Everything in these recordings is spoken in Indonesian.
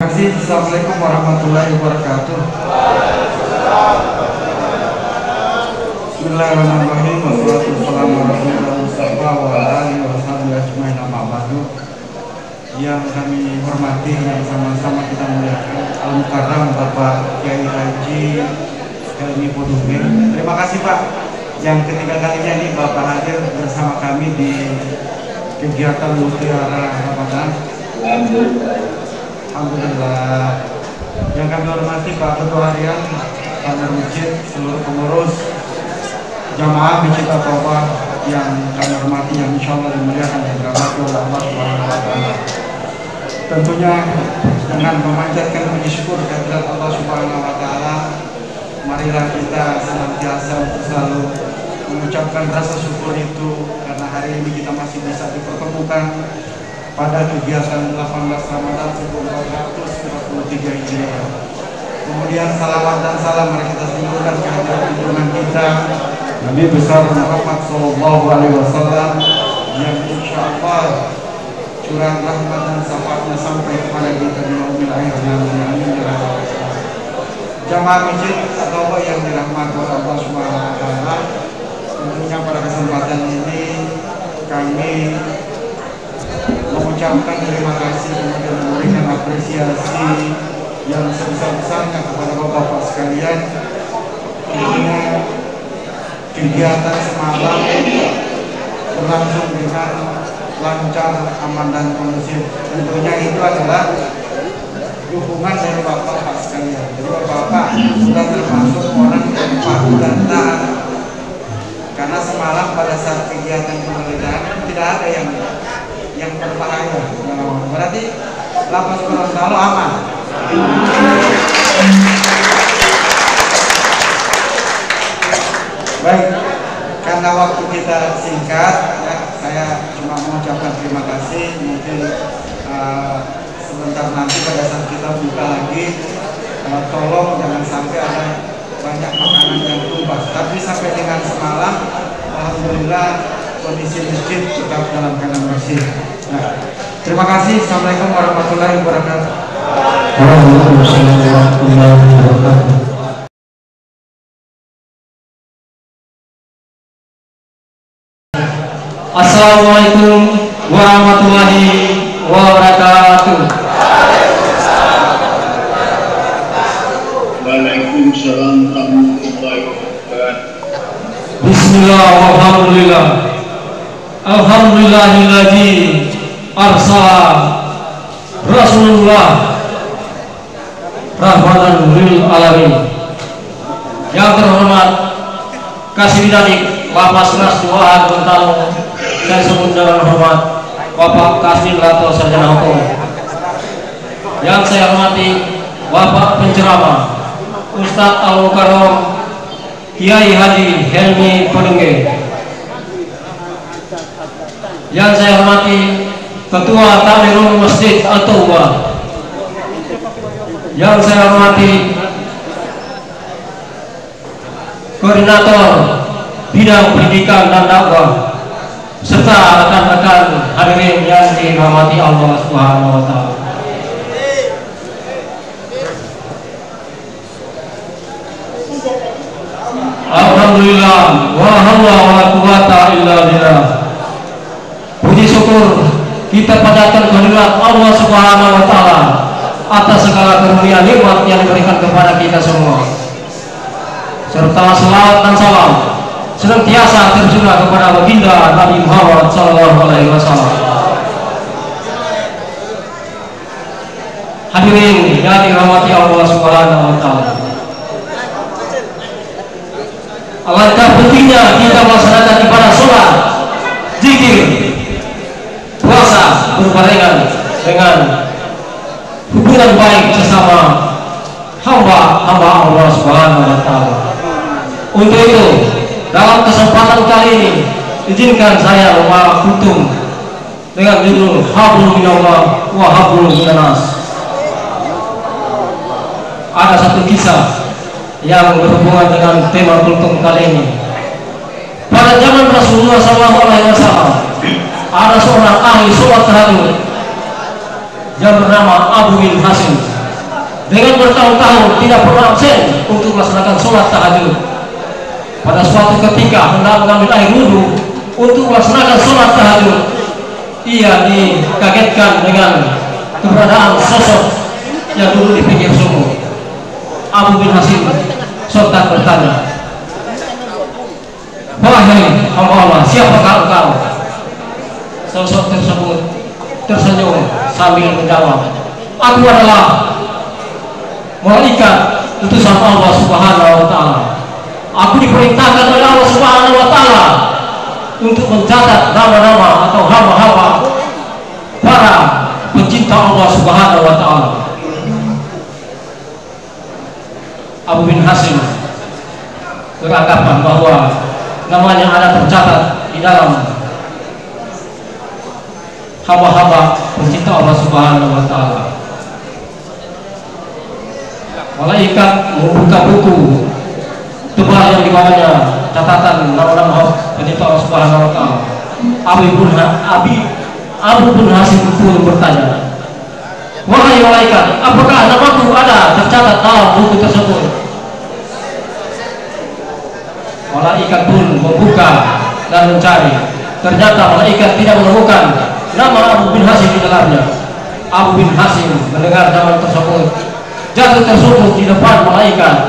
Assalamualaikum warahmatullahi wabarakatuh. Bismillahirrahmanirrahim. Wassalamualaikum warahmatullahi wabarakatuh. Yang kami hormati, yang sama-sama kita muliakan, Al-Mukarram Bapak Kiai Haji Helmi Podunge. Terima kasih Pak, yang ketiga kalinya ini Bapak hadir bersama kami di kegiatan Mutiara Ramadan. Alhamdulillah. Yang kami hormati Pak Ketua Harian, Pak Masjid, seluruh pengurus jamaah Masjid At-Taubah yang kami hormati, yang insya Allah dimuliakan dan dirahmati oleh Allah Subhanahu wa Ta'ala. Tentunya dengan memanjatkan puji syukur kehadirat Allah Subhanahu wa Ta'ala, marilah kita senantiasa selalu mengucapkan rasa syukur itu, karena hari ini kita masih bisa dipertemukan pada kegiatan 18 Ramadan 1443 Hijriah. Kemudian salawat dan salam mari kita singgungan kehadirat junjungan kita Nabi besar Muhammad Sallallahu Alaihi Wasallam, yang insya Allah curahan rahmat dan syafaatnya sampai kepada kita di yaumil akhir. Amin. Jamaah masjid atau yang dirahmati oleh Allah Subhanahu wa Ta'ala, tentunya pada kesempatan ini kami mengucapkan terima kasih, kemudian memberikan apresiasi yang sebesar-besarnya kepada bapak-bapak sekalian. Tentunya kegiatan semalam berlangsung dengan lancar, aman dan kondusif. Tentunya itu adalah dukungan dari bapak-bapak sekalian. Jadi bapak-bapak sudah termasuk orang yang patuh dan taat, karena semalam pada saat kegiatan penggeledahan tidak ada yang berbahaya. Berarti lapas Gorontalo aman. Baik, karena waktu kita singkat, ya, saya cuma mengucapkan terima kasih. Mungkin sebentar nanti pada saat kita buka lagi, tolong jangan sampai ada banyak makanan yang tumpah. Tapi sampai dengan semalam, alhamdulillah kondisi masjid tetap dalam keadaan bersih. Nah, terima kasih. Assalamualaikum warahmatullahi wabarakatuh. Waalaikumsalam warahmatullahi wabarakatuh. Assalamualaikum warahmatullahi wabarakatuh. Waalaikumsalam warahmatullahi wabarakatuh. Bismillah walhamdulillah. Alhamdulillahilladzi arsala Rasulullah rahmatan lil alamin. Yang terhormat Kasih Dadik Bapak Senas Dua Gorontalo, saya sebut dengan hormat Bapak Kasih Lato Sarjana Hukum. Yang saya hormati Bapak Penceramah Ustadz Al-Mukarram Kiai Haji Helmi Podunge. Yang saya hormati Ketua Takmirul Masjid At-Taubah. Yang saya hormati Koordinator Bidang Pendidikan dan Dakwah, serta rekan-rekan hadirin yang dirahmati Allah Subhanahu wa Ta'ala. Alhamdulillah wa hawla wa la quwata illa billah. Puji syukur kita panjatkan kehadirat Allah Subhanahu wa Ta'ala atas segala karunia nikmat yang diberikan kepada kita semua, serta selawat dan salam senantiasa tercurah kepada baginda Nabi Muhammad Sallallahu Alaihi Wasallam. Hadirin yang dirahmati Allah Subhanahu wa Ta'ala, alangkah pentingnya kita melaksanakan ibadah sholat, zikir, puasa berbarengan dengan hubungan baik sesama hamba Allah Subhanahu wa Ta'ala. Untuk itu, dalam kesempatan kali ini, izinkan saya membawakan dengan judul Hablum minallah wa hablum minannas. Ada satu kisah yang berhubungan dengan tema kultum kali ini. Pada zaman Rasulullah SAW, ada seorang ahli sholat tahajud yang bernama Abu bin Hasim dengan bertahun-tahun tidak pernah absen untuk melaksanakan sholat tahajud. Pada suatu ketika hendak mengambil air wudhu untuk melaksanakan sholat tahajud, ia dikagetkan dengan keberadaan sosok yang dulu di pinggir sumur. Abu bin Hasim sontak bertanya, "Wahai hamba Allah, siapakah engkau?" Sosok tersebut tersenyum sambil menjawab, "Aku adalah malaikat utusan Allah Subhanahu wa Ta'ala. Aku diperintahkan oleh Allah Subhanahu wa Ta'ala untuk mencatat nama-nama atau hamba-hamba para pencinta Allah Subhanahu wa Ta'ala." Abu bin Hasim beranggapan bahwa namanya ada tercatat di dalam hamba-hamba pencinta Allah Subhanahu wa Ta'ala. Malaikat membuka buku tebal yang dibawanya catatan nama-nama pencinta Allah Subhanahu wa Ta'ala. Abu bin Hasim pun bertanya, "Wahai malaikat, apakah namaku ada tercatat dalam buku tersebut?" Malaikat pun membuka dan mencari. Ternyata malaikat tidak menemukan nama Abu bin Hasim di dalamnya. Abu bin Hasim mendengar nama tersebut, jatuh tersungkur di depan malaikat.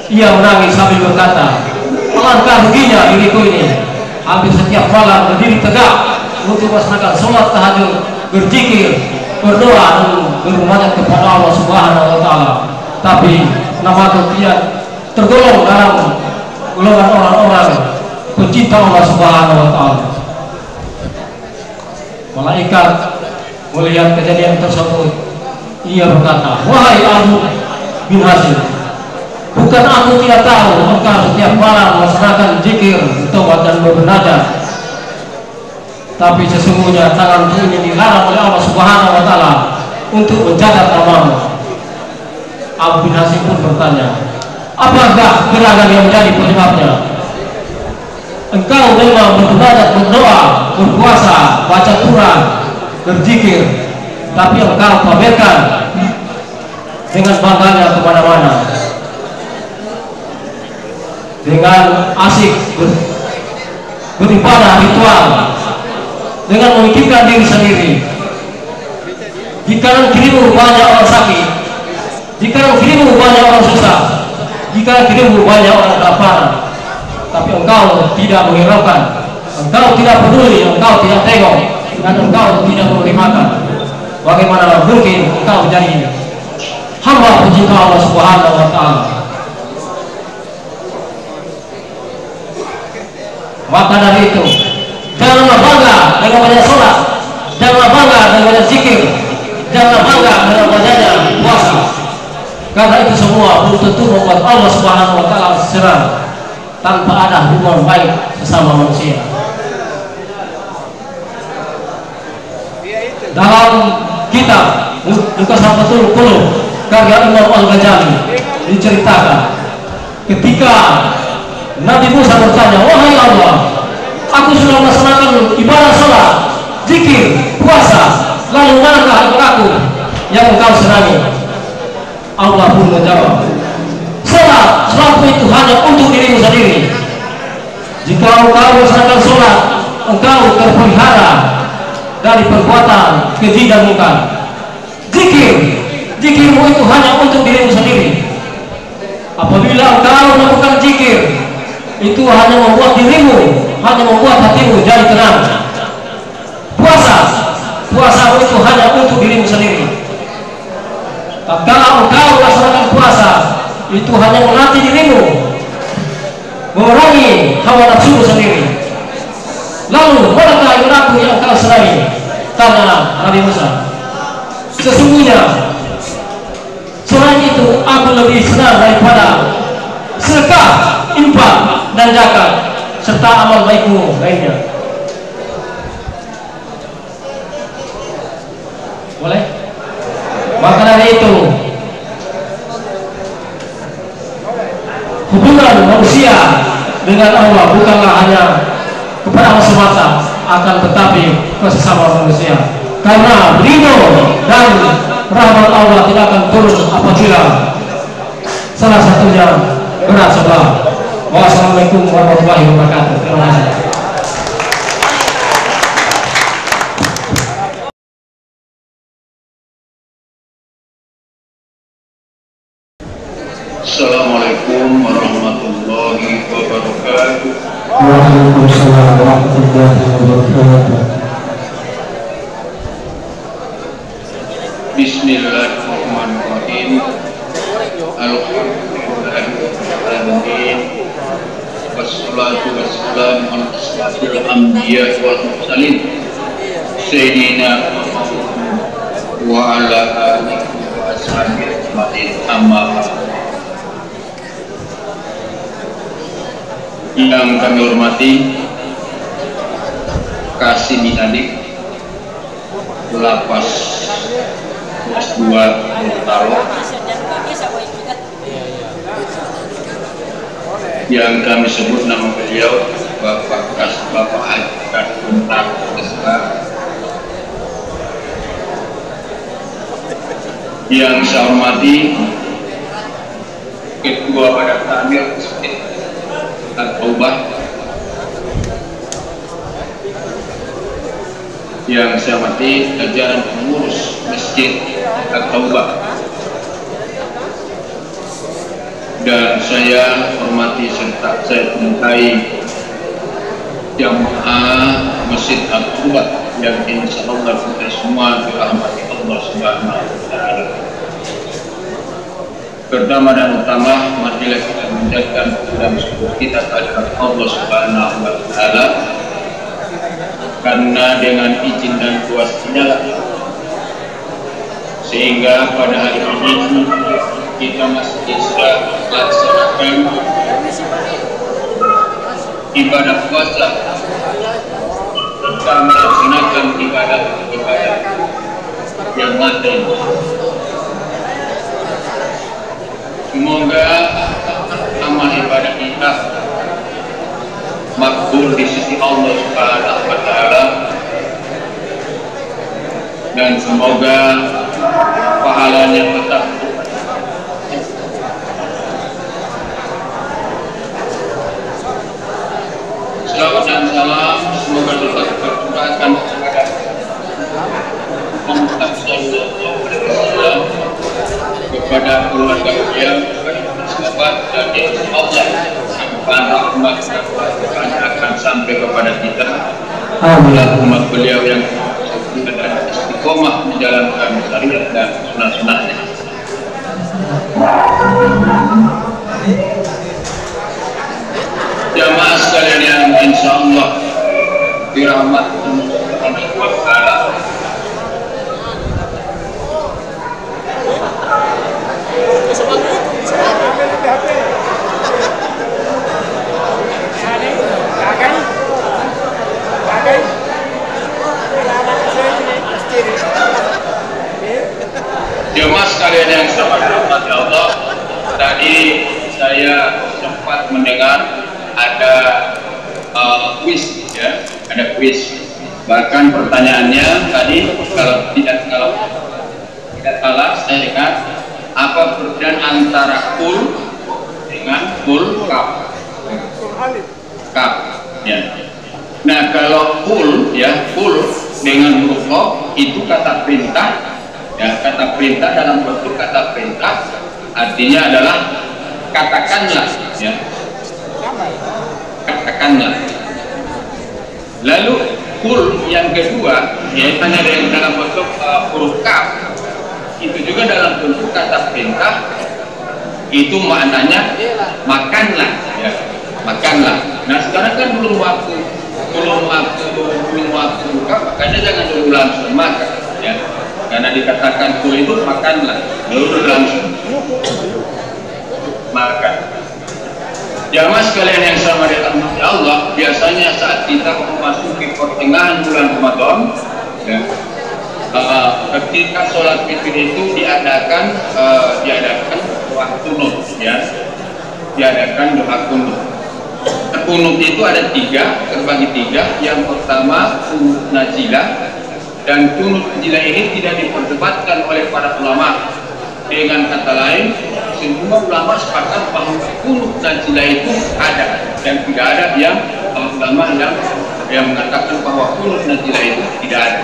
Ia menangis sambil berkata, "Alangkah ruginya diriku ini. Hampir setiap malam berdiri tegak untuk melaksanakan sholat tahajud, berzikir, berdoa dan bermunajat kepada Allah Subhanahu wa Ta'ala. Tapi namaku tidak tergolong dalam golongan orang-orang pencinta Allah Subhanahu wa Ta'ala." Malaikat melihat kejadian tersebut, ia berkata, "Wahai Abu bin Hasim, bukan aku tidak tahu engkau setiap malam melaksanakan zikir, taubat dan bermunajat. Tapi sesungguhnya tanganku ini dilarang oleh Allah Subhanahu wa Ta'ala untuk mencatat namamu." Abu bin Hasim pun bertanya, "Apakah gerangan yang menjadi penyebabnya?" "Engkau memang bermunajat, berdoa, berpuasa, baca Quran, berzikir, tapi engkau pamerkan dengan bangganya kemana-mana, dengan asik beribadah ritual, dengan memikirkan diri sendiri. Di kanan kirimu banyak orang sakit, di kanan kirimu banyak orang susah, di kanan kirimu banyak orang kelaparan, tapi engkau tidak menghiraukan, engkau tidak peduli, engkau tidak tengok, dan engkau tidak memberi makan. Bagaimana mungkin engkau menjadi hamba pencinta Allah Subhanahu wa Ta'ala?" Maka dari itu, janganlah bangga dengan banyak sholat, janganlah bangga dengan banyak zikir, janganlah bangga dengan banyaknya puasa, karena itu semua belum tentu membuat Allah Subhanahu wa Ta'ala senang tanpa ada hubungan baik sesama manusia. Dalam kitab Mukhtasar Fathul Qulub karya Imam Al-Ghazali diceritakan ketika Nabi Musa bertanya, "Wahai Allah, aku sudah melaksanakan ibadah sholat, zikir, puasa, lalu manakah aku yang engkau senangi?" Allah pun menjawab, "Sholat itu hanya untuk dirimu sendiri. Jika engkau melaksanakan sholat, engkau terpelihara dari perbuatan keji dan munkar. Zikirmu itu hanya untuk dirimu sendiri. Apabila engkau melakukan zikir, itu hanya membuat dirimu, hanya membuat hatimu jadi tenang. Puasa itu hanya untuk dirimu sendiri. Tatkala engkau melaksanakan puasa, itu hanya melatih dirimu, memerangi hawa nafsu sendiri. Lalu manakah ibadahku yang engkau senangi?" Tanya Nabi Musa. "Sesungguhnya selain itu aku lebih senang daripada sedekah, infak dan zakat serta amal baikmu lainnya." Boleh? Maka dari itu hubungan manusia dengan Allah bukanlah hanya kepada Allah semata, akan tetapi ke sesama manusia. karena ridho dan rahmat Allah tidak akan turun apabila salah satunya berat sebelah. Wassalamualaikum warahmatullahi wabarakatuh. Terima kasih. Assalamualaikum warahmatullahi wabarakatuh. Waalaikumsalam warahmatullahi wabarakatuh. Bismillahirrahmanirrahim. Alhamdulillahirrahmanirrahim. Wassalatu wassalamu ala asyrafil anbiya wal mursalin Sayyidina Muhammad wa ala alihi wa ashabihi ajma'in, amma ba'd. Yang kami hormati Kasih Minadik Lapas kelas 2 Gorontalo, yang kami sebut nama beliau Bapak Haji Kartuntak SK, yang saya hormati Ketua Badan Takmir Masjid At-Taubah, yang saya hormati jajaran pengurus Masjid At-Taubah, dan saya hormati serta saya cintai jamaah Masjid At-Taubah yang insya Allah kita semua dirahmati Allah Subhanahu wa Ta'ala. Pertama dan utama, marilah kita menjadikan dan syukur kita kepada Allah Subhanahu wa Ta'ala, karena dengan izin dan kuasa-Nya lah sehingga pada hari ini kita masih bisa melaksanakan ibadah puasa, kita melaksanakan ibadah yang materi. Semoga amal ibadah kita makbul di sisi Allah Subhanahu wa Ta'ala, dan semoga pahalanya tetap selawat dan salam semoga tetap tercurahkan kepada Muhammad sallallahu alaihi wasallam, kepada keluarga beliau, kepada sahabat, dan insya Allah rahmat akan sampai kepada kita. Umat beliau yang istiqomah menjalankan syariat dan sunnah-sunnahnya. Jamaah sekalian yang insya Allah dirahmati Allah Subhanahu wa Ta'ala, jemaah sekalian yang sangat dirahmati Allah, tadi saya sempat mendengar ada kuis, ya, ada kuis. Bahkan pertanyaannya tadi kalau tidak salah saya dengar, apa perbedaan antara kul dengan kul kaf? Kaf, ya. Nah kalau kul, ya, kul dengan huruf kaf itu kata perintah. Ya, kata perintah dalam bentuk kata perintah artinya adalah katakanlah, ya, katakanlah. Lalu kul yang kedua, yaitu yang dalam bentuk huruf kaf, itu juga dalam bentuk kata perintah, itu maknanya makanlah, ya, makanlah. Nah sekarang kan belum waktu buka, makanya jangan dulu langsung makan, ya. Karena dikatakan kul itu makanlah, baru langsung makan. Jamaah sekalian yang sama dirahmati Allah, biasanya saat kita memasuki pertengahan bulan Ramadan, ya, ketika sholat witir itu diadakan doa kunut, ya, diadakan doa kunut. Kunut itu ada tiga, terbagi tiga. Yang pertama kunut nazilah, Dan kunut nazilah ini tidak diperdebatkan oleh para ulama. Dengan kata lain, semua ulama sepakat bahwa kunut nazilah itu ada, dan tidak ada yang ulama yang mengatakan bahwa kunut nazilah itu tidak ada.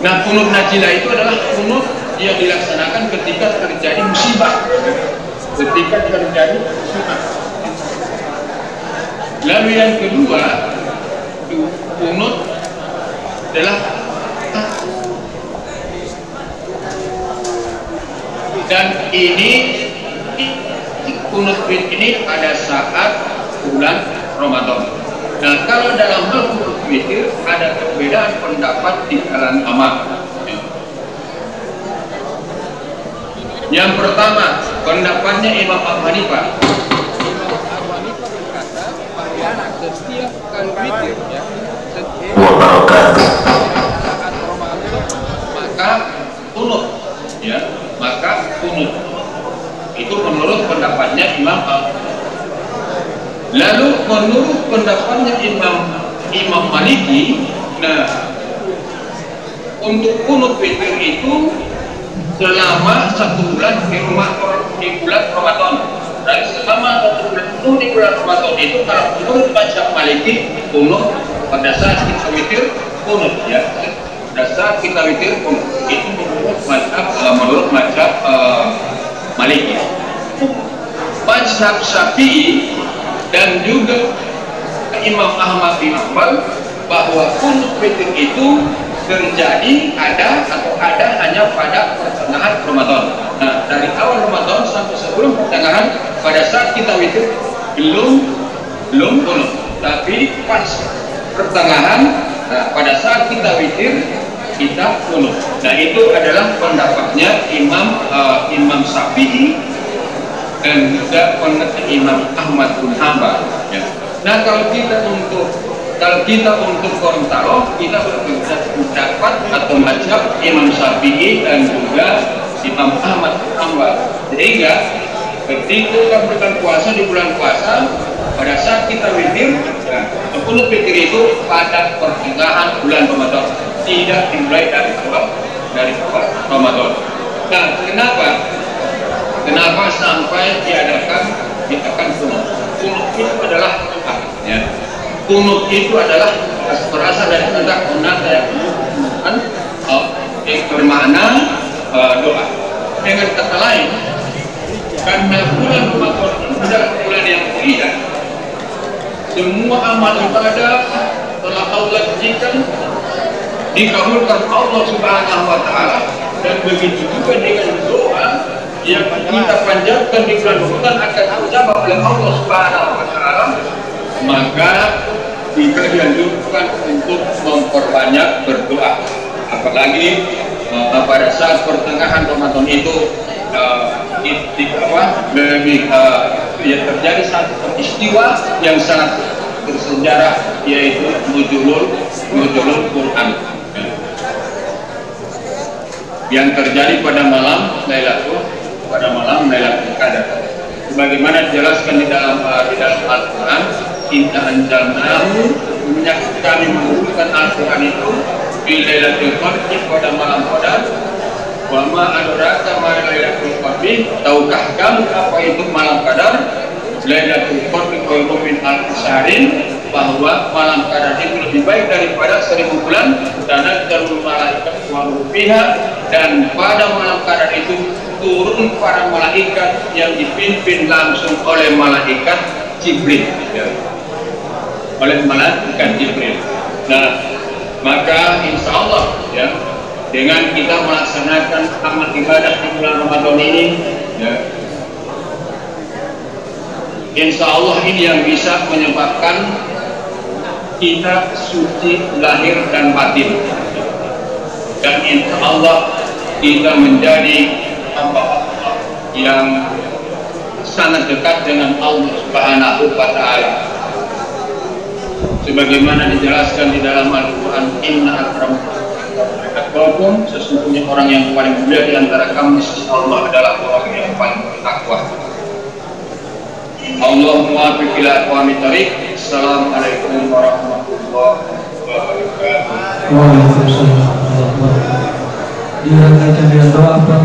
Nah, kunut nazilah itu adalah kunut yang dilaksanakan ketika terjadi musibah. Ketika terjadi musibah. Lalu yang kedua, kunut adalah dan ini kunut ini pada saat bulan Ramadan. Nah, kalau dalam hal kunut witir ada perbedaan pendapat di kalangan ulama. Yang pertama, pendapatnya Imam Abu Hanifah. Setiap kali witir ya, maka kunut ya, maka kunut itu menurut pendapatnya Imam Abu. Lalu menurut pendapatnya Imam Maliki, nah untuk kunut witir itu selama 1 bulan di bulan Ramadan. Dan selama 1 bulan penuh di bulan Ramadan itu, kalau menurut mazhab Maliki, kunut pada saat kita witir kunut ya, pada saat kita witir kunut itu menurut mazhab Maliki. Mazhab Syafi'i dan juga Imam Ahmad bin Hanbal bahwa kunut witir itu terjadi ada hanya pada pertengahan Ramadan. Nah, dari awal Ramadan sampai sebelum pertengahan, pada saat kita witir belum kunut, tapi pas pertengahan, nah, pada saat kita witir kita kunut. Nah, itu adalah pendapatnya Imam Syafi'i dan juga pendapat Imam Ahmad bin Hanbal ya. Nah, kalau kita untuk Gorontalo, kita berpendapat atau mazhab Imam Syafi'i dan juga Imam Ahmad bin Hanbal. Sehingga ketika bulan puasa, di bulan puasa pada saat kita witir, kunut witir itu pada pertengahan bulan Ramadan, tidak dimulai dari awal Ramadan. Nah, kenapa sampai diadakan kunut? Kunut itu adalah doa ya. Kunut itu adalah berasal dari kata kunat yang bermakna doa. Dengan kata lain, karena bulan Ramadan adalah bulan yang mulia, semua amal ibadah telah Allah janjikan dikabulkan Allah Subhanahu wa Ta'ala, dan begitu juga dengan doa yang kita panjatkan di bulan Ramadan akan dijawab oleh Allah Subhanahu wa Ta'ala. Maka kita dianjurkan untuk memperbanyak berdoa, apalagi pada saat pertengahan Ramadan itu terjadi satu peristiwa yang sangat bersejarah, yaitu nuzulul Quran yang terjadi pada malam Lailatul Qadar. Sebagaimana dijelaskan di dalam Al-Quran, Inna anzalnahu, kami menurunkan Al-Quran itu di Lailatul Qadar, pada malam Qadar. Wa ma adraka ma Lailatul Qadar, tahukah kamu apa itu malam Qadar? Lailatul Qadar khairun min alfi syahrin, bahwa malam Qadar itu lebih baik daripada 1000 bulan. Tanazzalul malaikatu wa ruh fiha, dan pada malam Qadar itu turun para malaikat yang dipimpin langsung oleh malaikat Jibril ya. Oleh malaikat Jibril. Nah, maka insya Allah ya, dengan kita melaksanakan amal ibadah di bulan Ramadan ini ya, insya Allah ini yang bisa menyebabkan kita suci lahir dan batin, dan insya Allah kita menjadi hamba Allah yang sangat dekat dengan Allah Subhanahu wa Ta'ala. Sebagaimana dijelaskan di dalam Al-Quran, Inna akramakum, sesungguhnya orang yang paling mulia di antara kamu di sisi Allah adalah orang yang paling bertakwa. Allahumma biqila aqwami tariq. Assalamualaikum warahmatullahi wabarakatuh. warahmatullahi wabarakatuh. Waalaikumsalam warahmatullahi wabarakatuh. Dirangkaikan dengan doa apa?